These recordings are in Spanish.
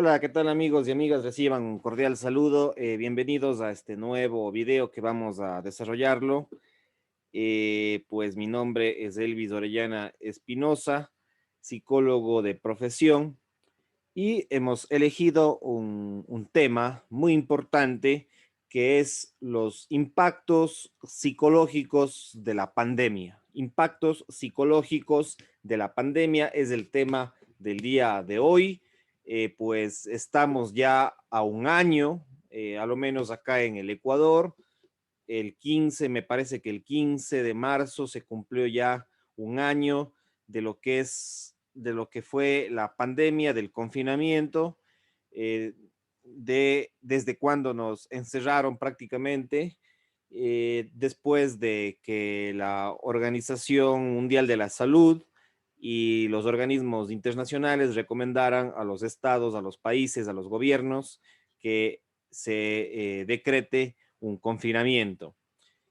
Hola, ¿qué tal amigos y amigas? Reciban un cordial saludo. Bienvenidos a este nuevo video que vamos a desarrollarlo. Pues mi nombre es Elvis Orellana Espinosa, psicólogo de profesión, y hemos elegido un tema muy importante que es los impactos psicológicos de la pandemia. Impactos psicológicos de la pandemia es el tema del día de hoy. Pues estamos ya a un año, a lo menos acá en el Ecuador. El 15, me parece que el 15 de marzo se cumplió ya un año de lo que fue la pandemia, del confinamiento, eh, desde cuando nos encerraron prácticamente, después de que la Organización Mundial de la Salud y los organismos internacionales recomendaran a los estados, a los países, a los gobiernos que se decrete un confinamiento.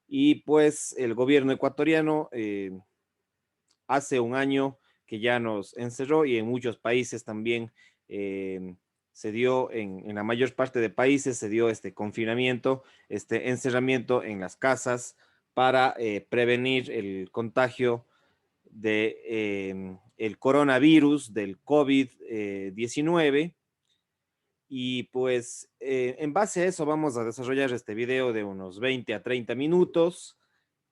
Y pues el gobierno ecuatoriano hace un año que ya nos encerró, y en muchos países también eh, se dio, en la mayor parte de países se dio este confinamiento, este encerramiento en las casas para prevenir el contagio de el coronavirus, del COVID-19. Y pues en base a eso vamos a desarrollar este video de unos 20 a 30 minutos.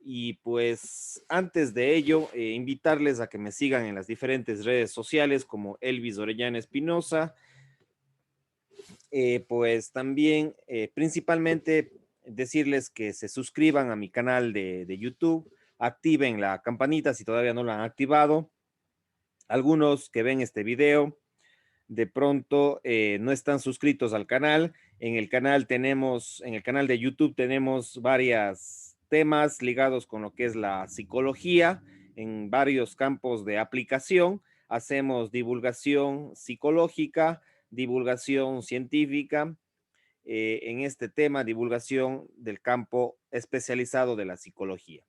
Y pues antes de ello, invitarles a que me sigan en las diferentes redes sociales como Elvis Orellana Espinosa. Pues también, principalmente, decirles que se suscriban a mi canal de YouTube, activen la campanita si todavía no lo han activado. Algunos que ven este video de pronto no están suscritos al canal. En el canal de YouTube tenemos varios temas ligados con lo que es la psicología en varios campos de aplicación. Hacemos divulgación psicológica, divulgación científica, en este tema, divulgación del campo especializado de la psicología.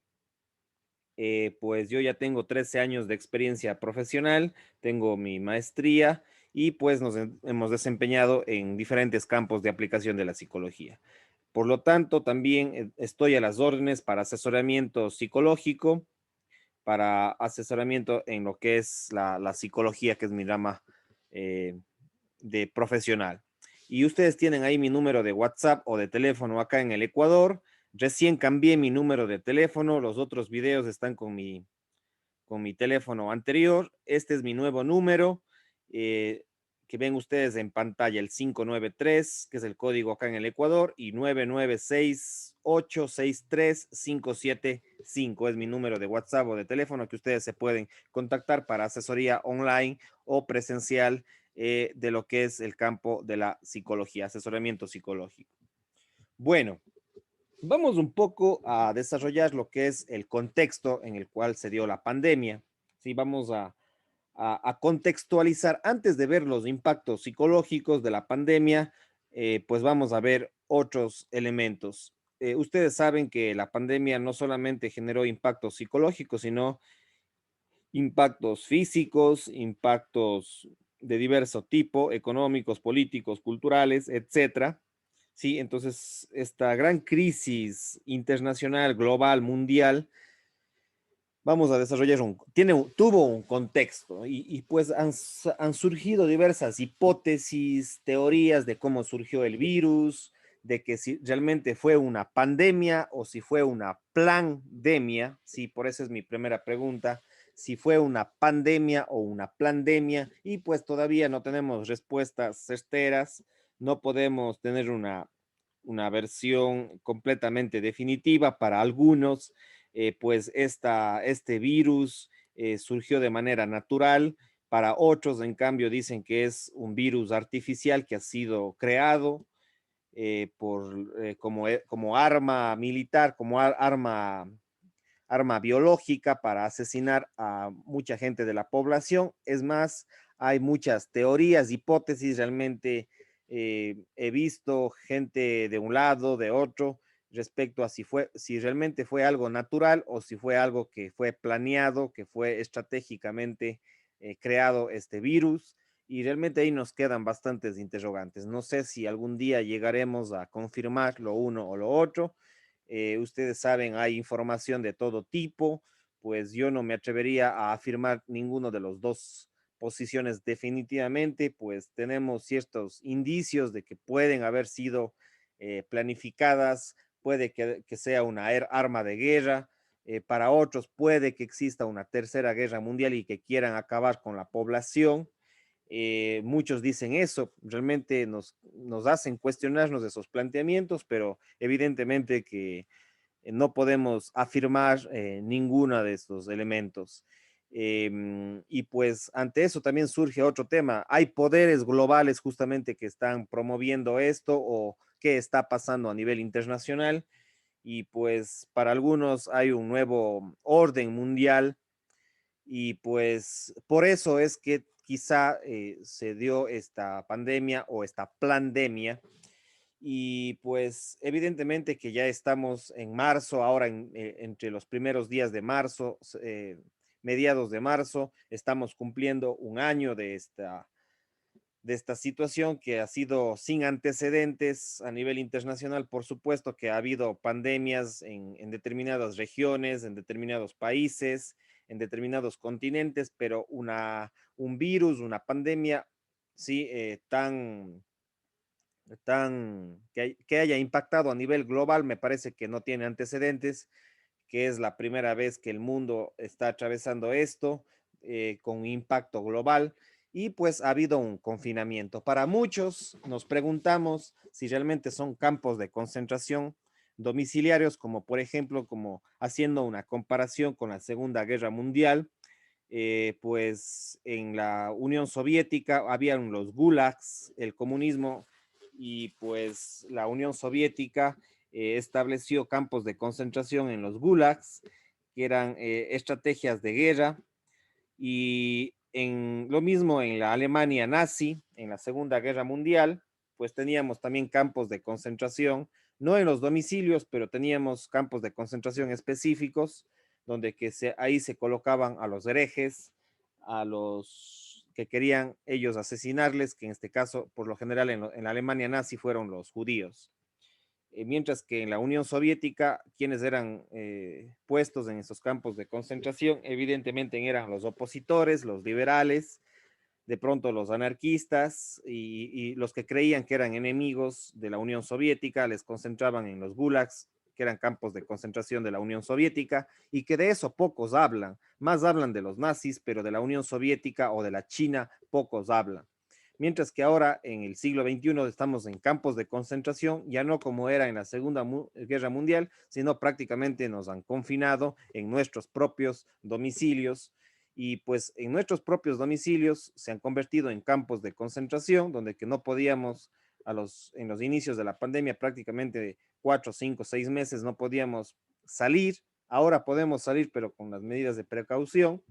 Pues yo ya tengo 13 años de experiencia profesional, tengo mi maestría, y pues hemos desempeñado en diferentes campos de aplicación de la psicología. Por lo tanto, también estoy a las órdenes para asesoramiento psicológico, para asesoramiento en lo que es la psicología, que es mi rama eh, de profesional. Y ustedes tienen ahí mi número de WhatsApp o de teléfono acá en el Ecuador. Recién cambié mi número de teléfono, los otros videos están con mi teléfono anterior. Este es mi nuevo número, eh, que ven ustedes en pantalla, el 593, que es el código acá en el Ecuador, y 996863575 es mi número de WhatsApp o de teléfono, que ustedes se pueden contactar para asesoría online o presencial, de lo que es el campo de la psicología, asesoramiento psicológico. Bueno, vamos un poco a desarrollar lo que es el contexto en el cual se dio la pandemia. Sí, vamos a contextualizar antes de ver los impactos psicológicos de la pandemia. Pues vamos a ver otros elementos. Ustedes saben que la pandemia no solamente generó impactos psicológicos, sino impactos físicos, impactos de diverso tipo, económicos, políticos, culturales, etcétera. Sí, entonces esta gran crisis internacional, global, mundial, vamos a desarrollar tuvo un contexto, y pues han surgido diversas hipótesis, teorías de cómo surgió el virus, de que si realmente fue una pandemia o si fue una plandemia. Sí, por eso es mi primera pregunta, si fue una pandemia o una plandemia. Y pues todavía no tenemos respuestas certeras, no podemos tener una versión completamente definitiva. Para algunos, pues este virus surgió de manera natural. Para otros, en cambio, dicen que es un virus artificial que ha sido creado como arma militar, como arma biológica para asesinar a mucha gente de la población. Es más, hay muchas teorías, hipótesis. Realmente he visto gente de un lado, de otro, respecto a si realmente fue algo natural o si fue algo que fue planeado, que fue estratégicamente creado este virus. y realmente ahí nos quedan bastantes interrogantes. No sé si algún día llegaremos a confirmar lo uno o lo otro. Ustedes saben, hay información de todo tipo, pues yo no me atrevería a afirmar ninguno de los dos posiciones definitivamente, pues tenemos ciertos indicios de que pueden haber sido planificadas, puede que sea una arma de guerra, para otros puede que exista una tercera guerra mundial y que quieran acabar con la población. Muchos dicen eso, realmente nos hacen cuestionarnos de esos planteamientos, pero evidentemente que no podemos afirmar ninguno de estos elementos. Y pues ante eso también surge otro tema. Hay poderes globales justamente que están promoviendo esto o qué está pasando a nivel internacional. Y pues para algunos hay un nuevo orden mundial y pues por eso es que quizá se dio esta pandemia o esta plandemia y pues evidentemente que ya estamos en marzo, ahora entre los primeros días de marzo, mediados de marzo, estamos cumpliendo un año de esta situación que ha sido sin antecedentes a nivel internacional. Por supuesto que ha habido pandemias en determinadas regiones, en determinados países, en determinados continentes, pero un virus, una pandemia, sí, que haya impactado a nivel global, me parece que no tiene antecedentes, que es la primera vez que el mundo está atravesando esto con impacto global y pues ha habido un confinamiento. Para muchos nos preguntamos si realmente son campos de concentración domiciliarios, como por ejemplo, como haciendo una comparación con la Segunda Guerra Mundial, pues en la Unión Soviética habían los gulags, el comunismo, y pues la Unión Soviética estableció campos de concentración en los gulags, que eran estrategias de guerra, y en lo mismo en la Alemania nazi, en la Segunda Guerra Mundial, pues teníamos también campos de concentración, no en los domicilios, pero teníamos campos de concentración específicos, donde ahí se colocaban a los herejes, a los que querían ellos asesinarles, que en este caso, por lo general en la Alemania nazi fueron los judíos. Mientras que en la Unión Soviética, quienes eran puestos en esos campos de concentración, evidentemente eran los opositores, los liberales, de pronto los anarquistas y los que creían que eran enemigos de la Unión Soviética, les concentraban en los gulags, que eran campos de concentración de la Unión Soviética, y que de eso pocos hablan, más hablan de los nazis, pero de la Unión Soviética o de la China pocos hablan. Mientras que ahora en el siglo XXI estamos en campos de concentración, ya no como era en la Segunda Guerra Mundial, sino prácticamente nos han confinado en nuestros propios domicilios y pues en nuestros propios domicilios se han convertido en campos de concentración donde que no podíamos en los inicios de la pandemia prácticamente 4, 5, 6 meses no podíamos salir. Ahora podemos salir pero con las medidas de precaución,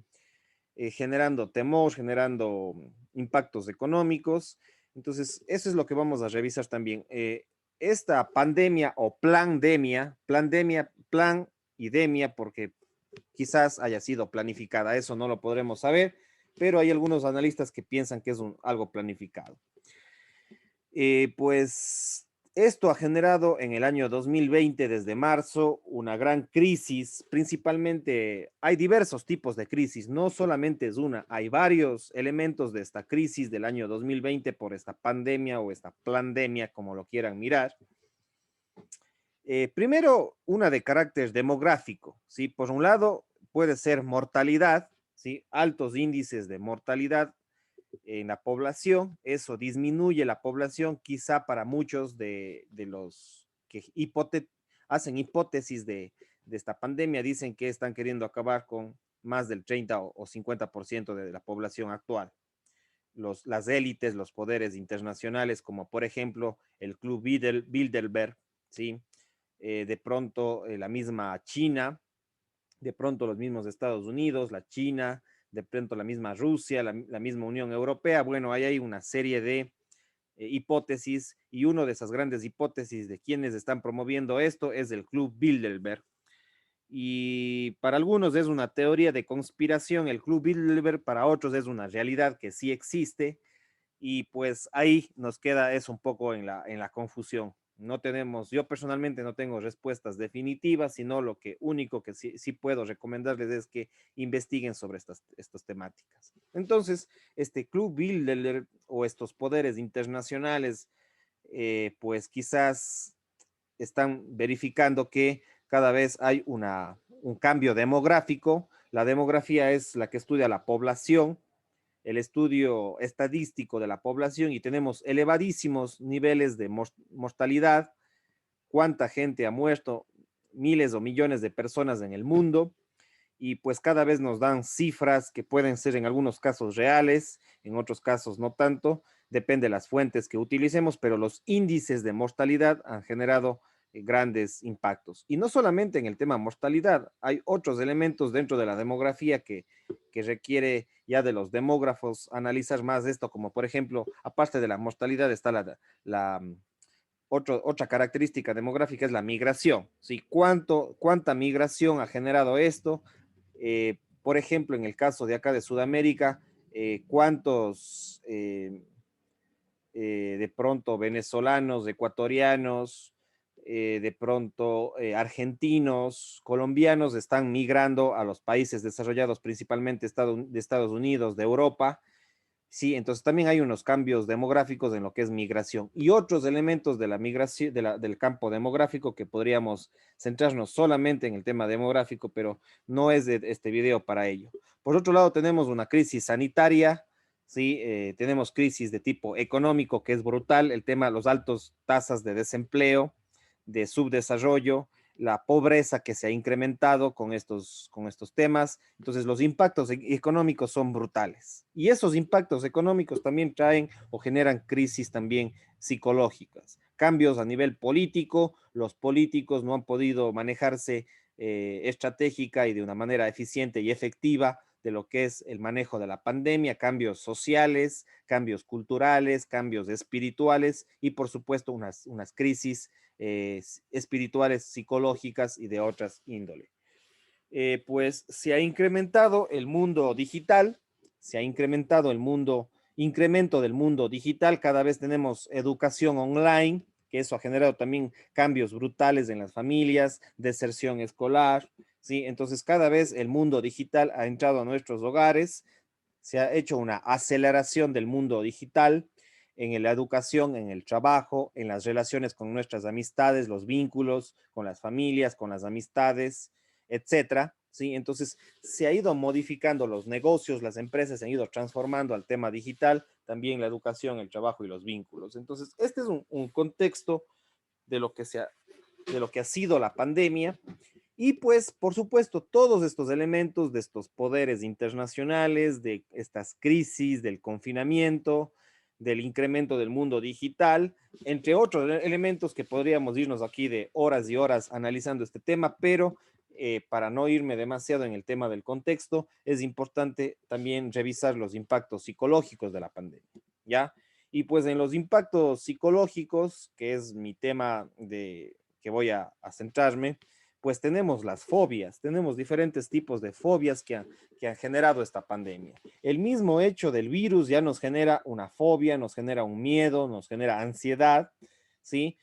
generando temor, generando impactos económicos. Entonces, eso es lo que vamos a revisar también. Esta pandemia o plan y demia, porque quizás haya sido planificada, eso no lo podremos saber, pero hay algunos analistas que piensan que es algo planificado. Pues esto ha generado en el año 2020, desde marzo, una gran crisis. Principalmente hay diversos tipos de crisis, no solamente es una, hay varios elementos de esta crisis del año 2020 por esta pandemia o esta plandemia, como lo quieran mirar. Primero, una de carácter demográfico, ¿sí? Por un lado, puede ser mortalidad, ¿sí? Altos índices de mortalidad en la población, eso disminuye la población, quizá para muchos de los que hacen hipótesis de esta pandemia, dicen que están queriendo acabar con más del 30 o 50% de la población actual. Las élites, los poderes internacionales, como por ejemplo el Club Bilderberg, ¿sí? De pronto la misma China, de pronto los mismos Estados Unidos, la China, de pronto la misma Rusia, la misma Unión Europea. Bueno, ahí hay una serie de hipótesis y una de esas grandes hipótesis de quienes están promoviendo esto es el Club Bilderberg. Y para algunos es una teoría de conspiración el Club Bilderberg, para otros es una realidad que sí existe. y pues ahí nos queda eso un poco en la confusión. No tenemos, yo personalmente no tengo respuestas definitivas, sino lo que único que sí puedo recomendarles es que investiguen sobre estas temáticas. Entonces, este Club Bilderberg o estos poderes internacionales, pues quizás están verificando que cada vez hay un cambio demográfico. La demografía es la que estudia la población, el estudio estadístico de la población, y tenemos elevadísimos niveles de mortalidad. Cuánta gente ha muerto, miles o millones de personas en el mundo, y pues cada vez nos dan cifras que pueden ser en algunos casos reales, en otros casos no tanto, depende de las fuentes que utilicemos, pero los índices de mortalidad han generado grandes impactos. Y no solamente en el tema mortalidad, hay otros elementos dentro de la demografía que requiere ya de los demógrafos analizar más esto, como por ejemplo, aparte de la mortalidad está la otra característica demográfica es la migración. ¿Sí? ¿Cuánta migración ha generado esto? Por ejemplo, en el caso de acá de Sudamérica, cuántos de pronto venezolanos, ecuatorianos, de pronto argentinos, colombianos están migrando a los países desarrollados, principalmente de Estados Unidos, de Europa. Sí, entonces también hay unos cambios demográficos en lo que es migración y otros elementos de la migración, del campo demográfico que podríamos centrarnos solamente en el tema demográfico, pero no es de este video para ello. Por otro lado, tenemos una crisis sanitaria, sí, tenemos crisis de tipo económico que es brutal, el tema de los altos tasas de desempleo, de subdesarrollo, la pobreza que se ha incrementado con estos temas. Entonces, los impactos económicos son brutales. Y esos impactos económicos también traen o generan crisis también psicológicas. Cambios a nivel político, los políticos no han podido manejarse estratégica y de una manera eficiente y efectiva de lo que es el manejo de la pandemia, cambios sociales, cambios culturales, cambios espirituales y por supuesto unas crisis espirituales, psicológicas y de otras índole. Pues se ha incrementado el mundo digital, se ha incrementado incremento del mundo digital, cada vez tenemos educación online, que eso ha generado también cambios brutales en las familias, deserción escolar, ¿sí? Entonces cada vez el mundo digital ha entrado a nuestros hogares, se ha hecho una aceleración del mundo digital en la educación, en el trabajo, en las relaciones con nuestras amistades, los vínculos con las familias, con las amistades, etcétera. ¿Sí? Entonces, se ha ido modificando los negocios, las empresas se han ido transformando al tema digital, también la educación, el trabajo y los vínculos. Entonces, este es un contexto de lo que de lo que ha sido la pandemia y pues, por supuesto, todos estos elementos de estos poderes internacionales, de estas crisis, del confinamiento, del incremento del mundo digital, entre otros elementos que podríamos irnos aquí de horas y horas analizando este tema, pero para no irme demasiado en el tema del contexto, es importante también revisar los impactos psicológicos de la pandemia, ¿ya? Y pues en los impactos psicológicos, que es mi tema que voy a centrarme, pues tenemos las fobias, tenemos diferentes tipos de fobias que han generado esta pandemia. El mismo hecho del virus ya nos genera una fobia, nos genera un miedo, nos genera ansiedad, ¿sí?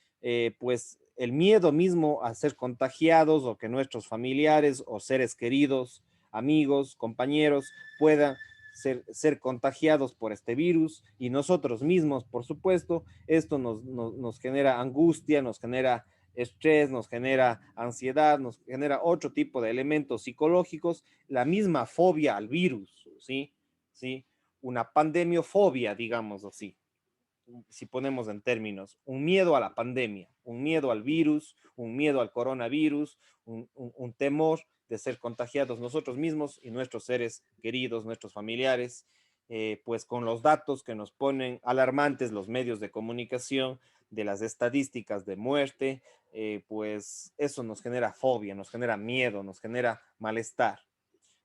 Pues el miedo mismo a ser contagiados o que nuestros familiares o seres queridos, amigos, compañeros puedan ser contagiados por este virus y nosotros mismos, por supuesto, esto nos genera angustia, nos genera estrés, nos genera ansiedad, nos genera otro tipo de elementos psicológicos, la misma fobia al virus, ¿sí? ¿Sí? Una pandemiofobia, digamos así, si ponemos en términos, un miedo a la pandemia, un miedo al virus, un miedo al coronavirus, un temor de ser contagiados nosotros mismos y nuestros seres queridos, nuestros familiares, pues con los datos que nos ponen alarmantes los medios de comunicación de las estadísticas de muerte, pues eso nos genera fobia, nos genera miedo, nos genera malestar.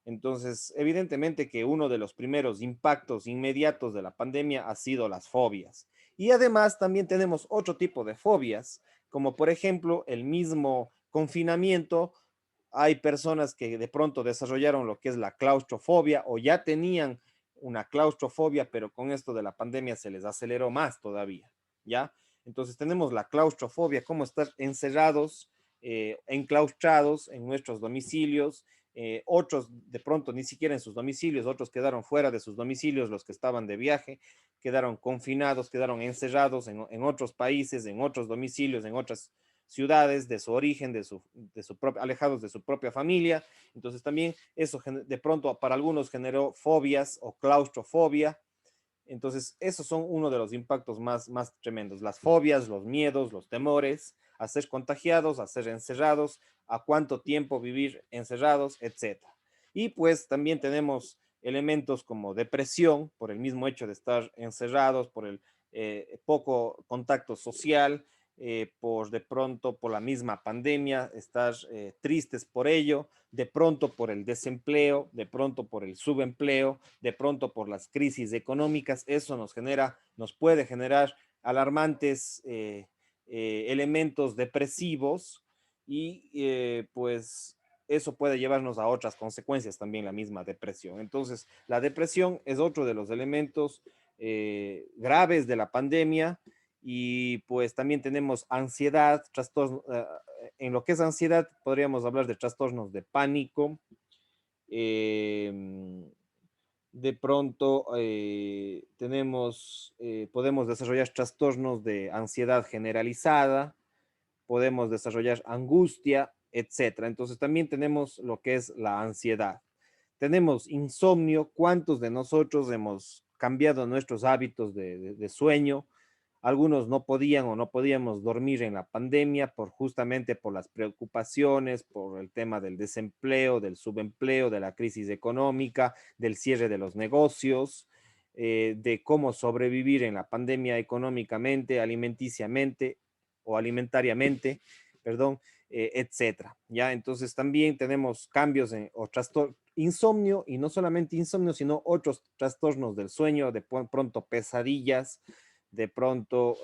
Entonces, evidentemente que uno de los primeros impactos inmediatos de la pandemia ha sido las fobias. Y además también tenemos otro tipo de fobias, como por ejemplo el mismo confinamiento. Hay personas que de pronto desarrollaron lo que es la claustrofobia o ya tenían una claustrofobia, pero con esto de la pandemia se les aceleró más todavía, ¿ya? Entonces tenemos la claustrofobia, cómo estar encerrados, enclaustrados en nuestros domicilios, otros de pronto ni siquiera en sus domicilios, otros quedaron fuera de sus domicilios, los que estaban de viaje, quedaron confinados, quedaron encerrados en otros países, en otros domicilios, en otras ciudades de su origen, alejados de su propia familia. Entonces también eso de pronto para algunos generó fobias o claustrofobia. Entonces, esos son uno de los impactos más tremendos. Las fobias, los miedos, los temores, a ser contagiados, a ser encerrados, a cuánto tiempo vivir encerrados, etcétera. Y pues también tenemos elementos como depresión por el mismo hecho de estar encerrados, por el poco contacto social, por de pronto por la misma pandemia, estar tristes por ello, de pronto por el desempleo, de pronto por el subempleo, de pronto por las crisis económicas. Eso nos puede generar alarmantes elementos depresivos y pues eso puede llevarnos a otras consecuencias también, la misma depresión. Entonces, la depresión es otro de los elementos graves de la pandemia y pues también tenemos ansiedad, trastorno, en lo que es ansiedad podríamos hablar de trastornos de pánico, eh, de pronto podemos desarrollar trastornos de ansiedad generalizada, podemos desarrollar angustia, etcétera. Entonces también tenemos lo que es la ansiedad. Tenemos insomnio. ¿Cuántos de nosotros hemos cambiado nuestros hábitos de sueño? Algunos no podían o no podíamos dormir en la pandemia justamente por las preocupaciones, por el tema del desempleo, del subempleo, de la crisis económica, del cierre de los negocios, de cómo sobrevivir en la pandemia económicamente, alimenticiamente o alimentariamente, perdón, etcétera. ¿Ya? Entonces también tenemos cambios o trastornos, insomnio, y no solamente insomnio, sino otros trastornos del sueño, de pronto pesadillas, de pronto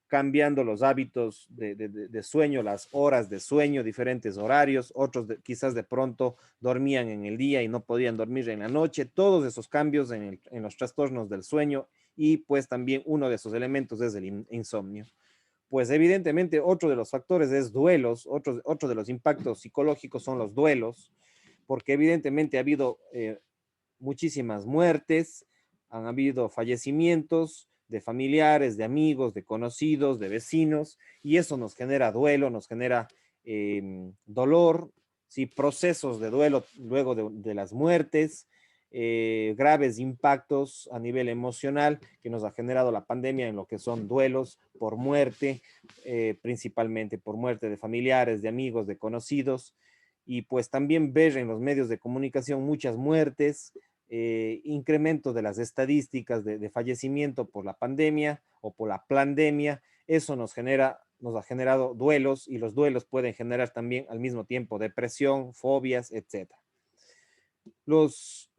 cambiando los hábitos de sueño, las horas de sueño, diferentes horarios, otros quizás de pronto dormían en el día y no podían dormir en la noche, todos esos cambios en los trastornos del sueño y pues también uno de esos elementos es el insomnio. Pues evidentemente otro de los factores es duelos, otro de los impactos psicológicos son los duelos, porque evidentemente ha habido muchísimas muertes, han habido fallecimientos de familiares, de amigos, de conocidos, de vecinos, y eso nos genera duelo, nos genera dolor, ¿sí? Procesos de duelo luego de las muertes, graves impactos a nivel emocional que nos ha generado la pandemia en lo que son duelos por muerte, principalmente por muerte de familiares, de amigos, de conocidos, y pues también ver en los medios de comunicación muchas muertes, incremento de las estadísticas de fallecimiento por la pandemia o por la pandemia. Eso nos ha generado duelos y los duelos pueden generar también al mismo tiempo depresión, fobias, etc. Los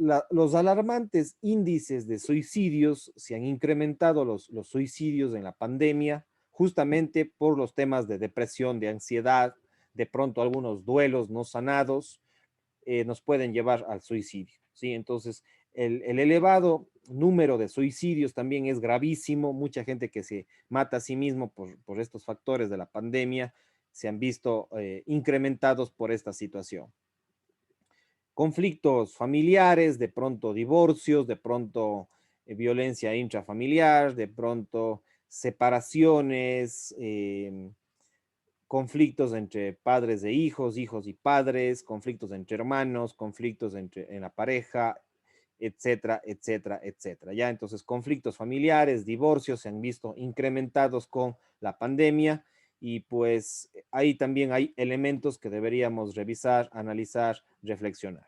alarmantes índices de suicidios se han incrementado los suicidios en la pandemia justamente por los temas de depresión, de ansiedad, de pronto algunos duelos no sanados nos pueden llevar al suicidio, ¿sí? Entonces, el elevado número de suicidios también es gravísimo. Mucha gente que se mata a sí mismo por estos factores de la pandemia se han visto incrementados por esta situación. Conflictos familiares, de pronto divorcios, de pronto violencia intrafamiliar, de pronto separaciones, conflictos entre padres e hijos, hijos y padres, conflictos entre hermanos, conflictos en la pareja, etcétera, etcétera, etcétera. Ya, entonces, conflictos familiares, divorcios se han visto incrementados con la pandemia y pues ahí también hay elementos que deberíamos revisar, analizar, reflexionar.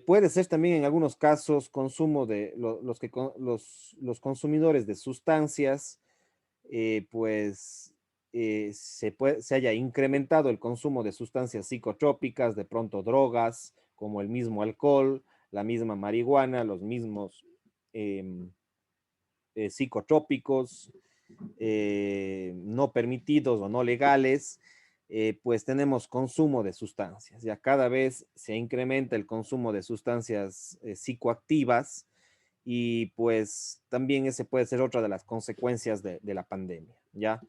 Puede ser también en algunos casos consumo de los consumidores de sustancias, pues se haya incrementado el consumo de sustancias psicotrópicas, de pronto drogas, como el mismo alcohol, la misma marihuana, los mismos em, psicotrópicos no permitidos o no legales, pues tenemos consumo de sustancias. Ya cada vez se incrementa el consumo de sustancias psicoactivas y pues también ese puede ser otra de las consecuencias de la pandemia, ¿ya?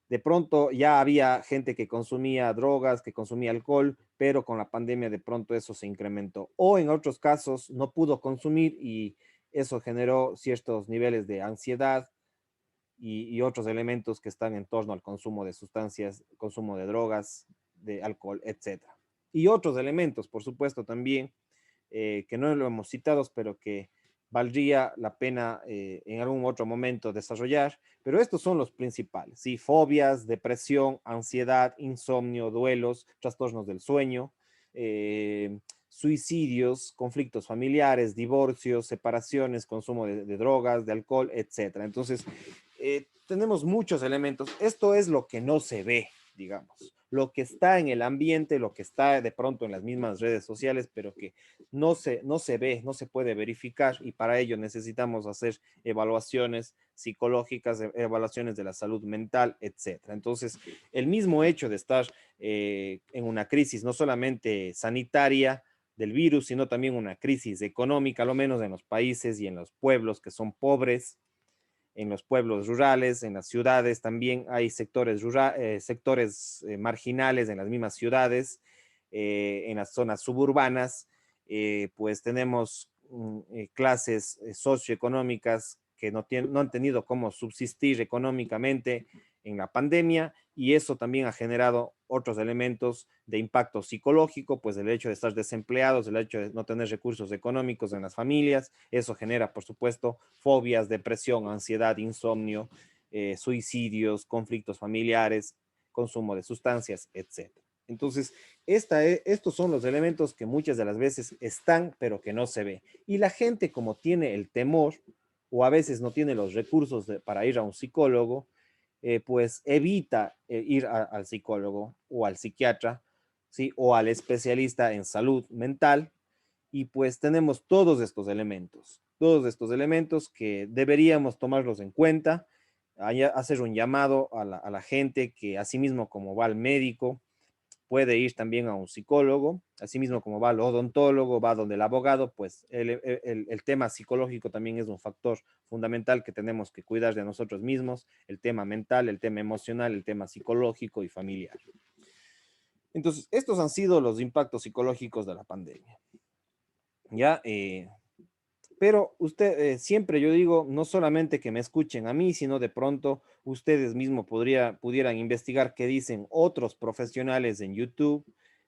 De pronto ya había gente que consumía drogas, que consumía alcohol, pero con la pandemia de pronto eso se incrementó. O en otros casos no pudo consumir y eso generó ciertos niveles de ansiedad y otros elementos que están en torno al consumo de sustancias, consumo de drogas, de alcohol, etcétera. Y otros elementos, por supuesto, también, que no lo hemos citado, pero que valdría la pena en algún otro momento desarrollar, pero estos son los principales, ¿sí? Fobias, depresión, ansiedad, insomnio, duelos, trastornos del sueño, suicidios, conflictos familiares, divorcios, separaciones, consumo de drogas, de alcohol, etcétera. Entonces, tenemos muchos elementos. Esto es lo que no se ve, digamos, lo que está en el ambiente, lo que está de pronto en las mismas redes sociales, pero que no se ve, no se puede verificar y para ello necesitamos hacer evaluaciones psicológicas, evaluaciones de la salud mental, etcétera. Entonces, el mismo hecho de estar en una crisis no solamente sanitaria del virus, sino también una crisis económica, al menos en los países y en los pueblos que son pobres, en los pueblos rurales, en las ciudades también hay sectores, sectores marginales en las mismas ciudades, en las zonas suburbanas, pues tenemos clases socioeconómicas que no han tenido cómo subsistir económicamente en la pandemia y eso también ha generado otros elementos de impacto psicológico, pues el hecho de estar desempleados, el hecho de no tener recursos económicos en las familias, eso genera, por supuesto, fobias, depresión, ansiedad, insomnio, suicidios, conflictos familiares, consumo de sustancias, etcétera. Entonces, estos son los elementos que muchas de las veces están, pero que no se ve. Y la gente, como tiene el temor, o a veces no tiene los recursos para ir a un psicólogo, pues evita ir al psicólogo o al psiquiatra, ¿sí? O al especialista en salud mental, y pues tenemos todos estos elementos que deberíamos tomarlos en cuenta, hacer un llamado a la gente que asimismo como va al médico, puede ir también a un psicólogo, asimismo como va al odontólogo, va donde el abogado, pues el tema psicológico también es un factor fundamental que tenemos que cuidar de nosotros mismos, el tema mental, el tema emocional, el tema psicológico y familiar. Entonces, estos han sido los impactos psicológicos de la pandemia. Ya, pero usted, siempre yo digo, no solamente que me escuchen a mí, sino de pronto ustedes mismos pudieran investigar qué dicen otros profesionales en YouTube,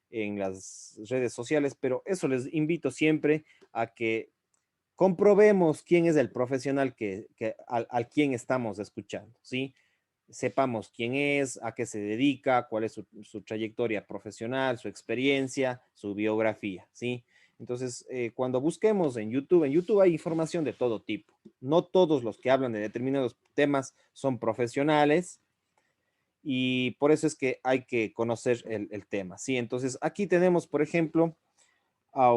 en las redes sociales, pero eso les invito siempre a que comprobemos quién es el profesional al quien estamos escuchando, ¿sí? Sepamos quién es, a qué se dedica, cuál es su trayectoria profesional, su experiencia, su biografía, ¿sí? Entonces, cuando busquemos en YouTube hay información de todo tipo. No todos los que hablan de determinados temas son profesionales y por eso es que hay que conocer el tema, ¿sí? Entonces, aquí tenemos, por ejemplo, a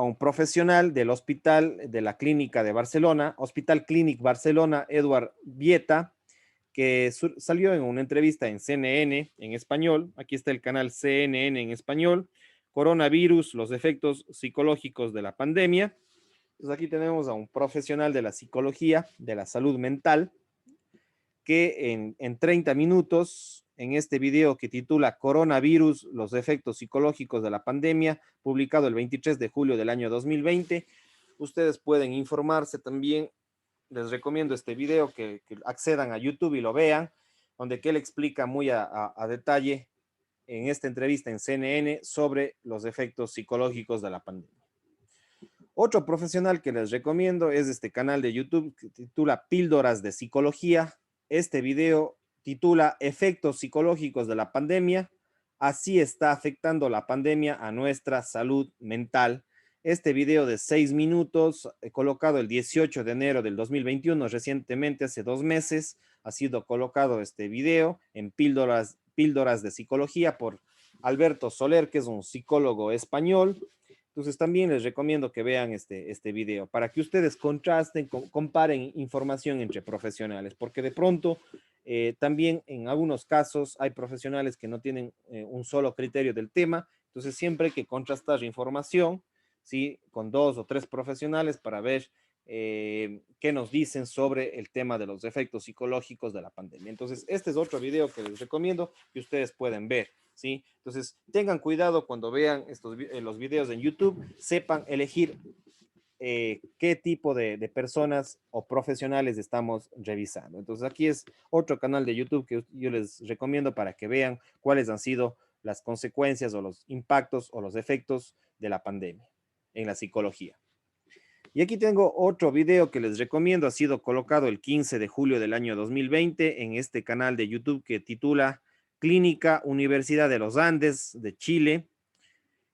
a un profesional del hospital de la clínica de Barcelona, Hospital Clínic Barcelona, Eduard Vieta, que salió en una entrevista en CNN en español. Aquí está el canal CNN en español. Coronavirus, los efectos psicológicos de la pandemia. Entonces aquí tenemos a un profesional de la psicología, de la salud mental, que en 30 minutos, en este video que titula Coronavirus, los efectos psicológicos de la pandemia, publicado el 23 de julio del año 2020, ustedes pueden informarse también. Les recomiendo este video, que accedan a YouTube y lo vean, donde que él explica muy a detalle en esta entrevista en CNN sobre los efectos psicológicos de la pandemia. Otro profesional que les recomiendo es este canal de YouTube que titula Píldoras de Psicología. Este video titula Efectos psicológicos de la pandemia. Así está afectando la pandemia a nuestra salud mental. Este video de 6 minutos, colocado el 18 de enero del 2021, recientemente, hace 2 meses, ha sido colocado este video en Píldoras de Psicología por Alberto Soler, que es un psicólogo español. Entonces también les recomiendo que vean este video para que ustedes contrasten, comparen información entre profesionales, porque de pronto También en algunos casos hay profesionales que no tienen un solo criterio del tema, entonces siempre hay que contrastar información, ¿sí? Con 2 o 3 profesionales para ver qué nos dicen sobre el tema de los efectos psicológicos de la pandemia. Entonces, este es otro video que les recomiendo que ustedes pueden ver, ¿sí? Entonces, tengan cuidado cuando vean los videos en YouTube, sepan elegir qué tipo de personas o profesionales estamos revisando. Entonces, aquí es otro canal de YouTube que yo les recomiendo para que vean cuáles han sido las consecuencias o los impactos o los efectos de la pandemia en la psicología. Y aquí tengo otro video que les recomiendo, ha sido colocado el 15 de julio del año 2020 en este canal de YouTube que titula Clínica Universidad de los Andes de Chile.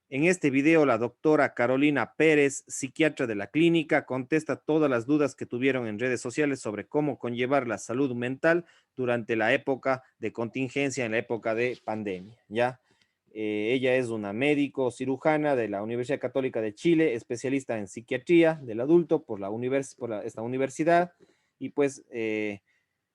En este video, la doctora Carolina Pérez, psiquiatra de la clínica, contesta todas las dudas que tuvieron en redes sociales sobre cómo conllevar la salud mental durante la época de contingencia, en la época de pandemia, ¿ya? Ella es una médico cirujana de la Universidad Católica de Chile, especialista en psiquiatría del adulto por esta universidad, y pues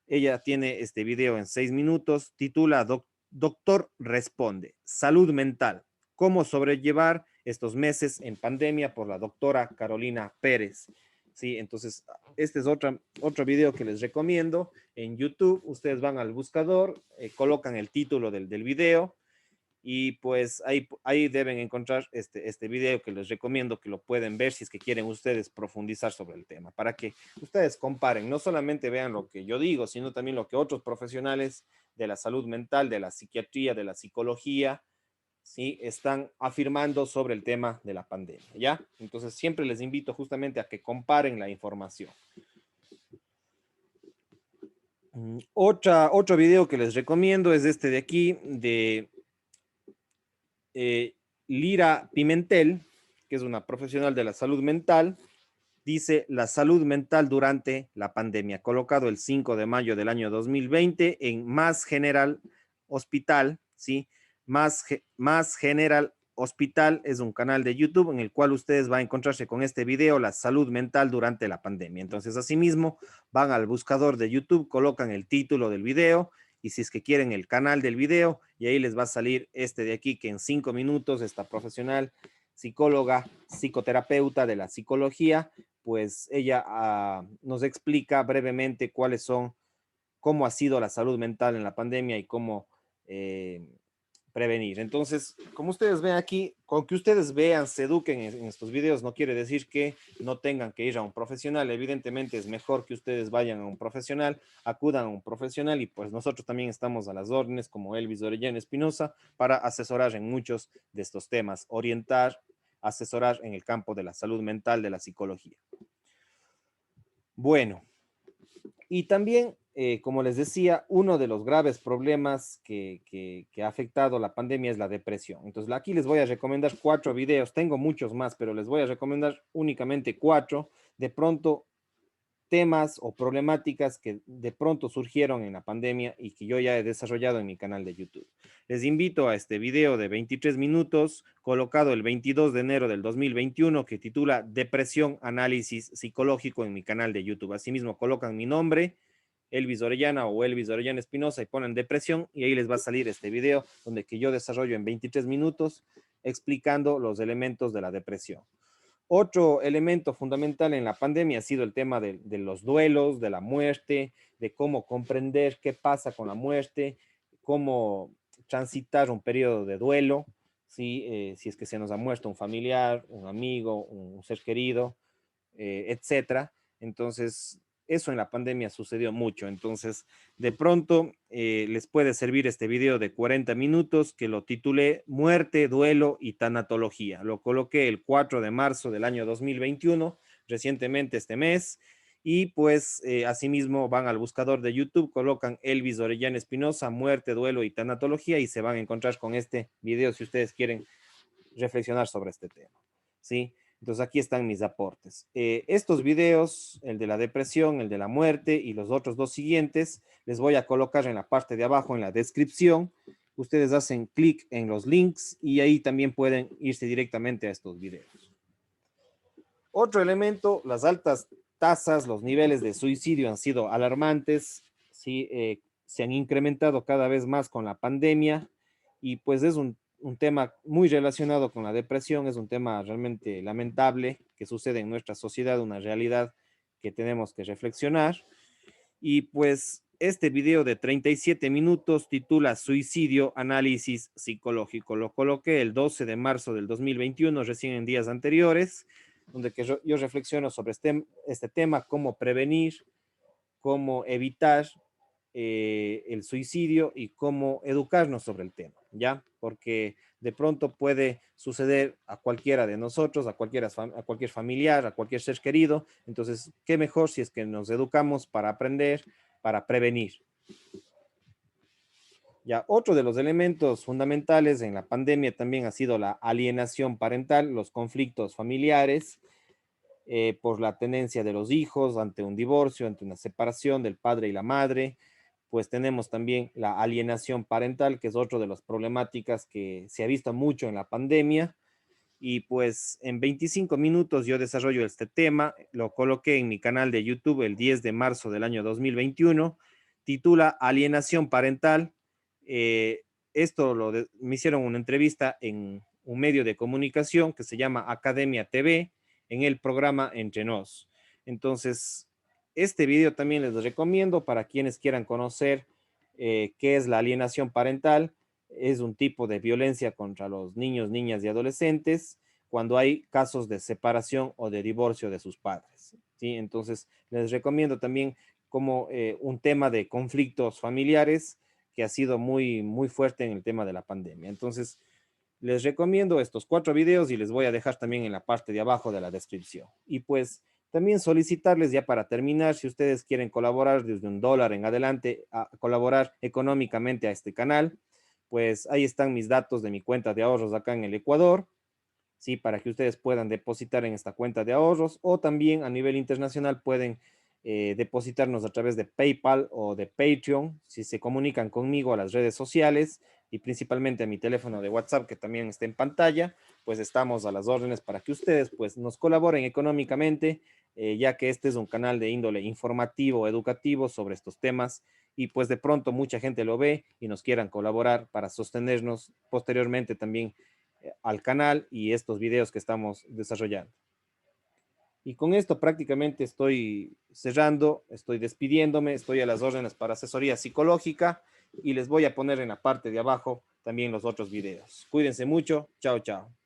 ella tiene este video en 6 minutos, titula Doctor Responde, Salud Mental, cómo sobrellevar estos meses en pandemia, por la doctora Carolina Pérez. Sí, entonces este es otro video que les recomiendo en YouTube. Ustedes van al buscador, colocan el título del video y pues ahí deben encontrar este video que les recomiendo que lo pueden ver si es que quieren ustedes profundizar sobre el tema, para que ustedes comparen, no solamente vean lo que yo digo, sino también lo que otros profesionales de la salud mental, de la psiquiatría, de la psicología, ¿sí? Están afirmando sobre el tema de la pandemia, ¿ya? Entonces siempre les invito justamente a que comparen la información. Otro video que les recomiendo es este de aquí, de Lira Pimentel, que es una profesional de la salud mental. Dice la salud mental durante la pandemia, colocado el 5 de mayo del año 2020 en Más General Hospital, ¿sí? Más General Hospital es un canal de YouTube en el cual ustedes van a encontrarse con este video, la salud mental durante la pandemia. Entonces, asimismo, van al buscador de YouTube, colocan el título del video y si es que quieren el canal del video, y ahí les va a salir este de aquí, que en 5 minutos esta profesional psicóloga, psicoterapeuta de la psicología, pues ella nos explica brevemente cómo ha sido la salud mental en la pandemia y cómo prevenir. Entonces, como ustedes ven aquí, con que ustedes vean, se eduquen en estos videos, no quiere decir que no tengan que ir a un profesional. Evidentemente es mejor que ustedes vayan a un profesional, acudan a un profesional, y pues nosotros también estamos a las órdenes, como Elvis Orellana Espinosa, para asesorar en muchos de estos temas, orientar, asesorar en el campo de la salud mental, de la psicología. Bueno, y también, como les decía, uno de los graves problemas que ha afectado la pandemia es la depresión. Entonces, aquí les voy a recomendar 4 videos. Tengo muchos más, pero les voy a recomendar únicamente 4. De pronto, temas o problemáticas que de pronto surgieron en la pandemia y que yo ya he desarrollado en mi canal de YouTube. Les invito a este video de 23 minutos, colocado el 22 de enero del 2021, que titula Depresión, Análisis Psicológico, en mi canal de YouTube. Asimismo, colocan mi nombre, Elvis Orellana o Elvis Orellana Espinosa, y ponen depresión, y ahí les va a salir este video donde que yo desarrollo en 23 minutos explicando los elementos de la depresión. Otro elemento fundamental en la pandemia ha sido el tema de los duelos, de la muerte, de cómo comprender qué pasa con la muerte, cómo transitar un periodo de duelo, ¿sí? Si es que se nos ha muerto un familiar, un amigo, un ser querido, etcétera. Entonces, eso en la pandemia sucedió mucho. Entonces, de pronto les puede servir este video de 40 minutos que lo titulé Muerte, Duelo y Tanatología. Lo coloqué el 4 de marzo del año 2021, recientemente este mes. Y pues asimismo van al buscador de YouTube, colocan Elvis Orellana Espinosa, Muerte, Duelo y Tanatología, y se van a encontrar con este video si ustedes quieren reflexionar sobre este tema. ¿Sí? Entonces aquí están mis aportes. Estos videos, el de la depresión, el de la muerte y los otros 2 siguientes, les voy a colocar en la parte de abajo en la descripción. Ustedes hacen clic en los links y ahí también pueden irse directamente a estos videos. Otro elemento, las altas tasas, los niveles de suicidio han sido alarmantes. ¿Sí? se han incrementado cada vez más con la pandemia y pues es un tema muy relacionado con la depresión, es un tema realmente lamentable que sucede en nuestra sociedad, una realidad que tenemos que reflexionar. Y pues este video de 37 minutos titula Suicidio, análisis psicológico. Lo coloqué el 12 de marzo del 2021, recién en días anteriores, donde que yo reflexiono sobre este tema, cómo prevenir, cómo evitar el suicidio y cómo educarnos sobre el tema, ¿ya? Porque de pronto puede suceder a cualquiera de nosotros, a cualquier familiar, a cualquier ser querido. Entonces, qué mejor si es que nos educamos para aprender, para prevenir. Ya, otro de los elementos fundamentales en la pandemia también ha sido la alienación parental, los conflictos familiares, por la tenencia de los hijos ante un divorcio, ante una separación del padre y la madre. Pues tenemos también la alienación parental, que es otra de las problemáticas que se ha visto mucho en la pandemia. Y pues en 25 minutos yo desarrollo este tema, lo coloqué en mi canal de YouTube el 10 de marzo del año 2021, titula Alienación parental. Esto me hicieron una entrevista en un medio de comunicación que se llama Academia TV, en el programa Entre Nos. Entonces, este video también les recomiendo para quienes quieran conocer qué es la alienación parental. Es un tipo de violencia contra los niños, niñas y adolescentes cuando hay casos de separación o de divorcio de sus padres, ¿sí? Entonces, les recomiendo también como un tema de conflictos familiares que ha sido muy, muy fuerte en el tema de la pandemia. Entonces, les recomiendo estos 4 videos y les voy a dejar también en la parte de abajo de la descripción. Y pues también solicitarles ya para terminar, si ustedes quieren colaborar desde $1 en adelante, a colaborar económicamente a este canal, pues ahí están mis datos de mi cuenta de ahorros acá en el Ecuador, ¿sí? Para que ustedes puedan depositar en esta cuenta de ahorros o también a nivel internacional pueden depositarnos a través de PayPal o de Patreon, si se comunican conmigo a las redes sociales y principalmente a mi teléfono de WhatsApp que también está en pantalla, pues estamos a las órdenes para que ustedes pues nos colaboren económicamente, ya que este es un canal de índole informativo, educativo sobre estos temas y pues de pronto mucha gente lo ve y nos quieran colaborar para sostenernos posteriormente también al canal y estos videos que estamos desarrollando. Y con esto prácticamente estoy cerrando, estoy despidiéndome, estoy a las órdenes para asesoría psicológica y les voy a poner en la parte de abajo también los otros videos. Cuídense mucho, chao, chao.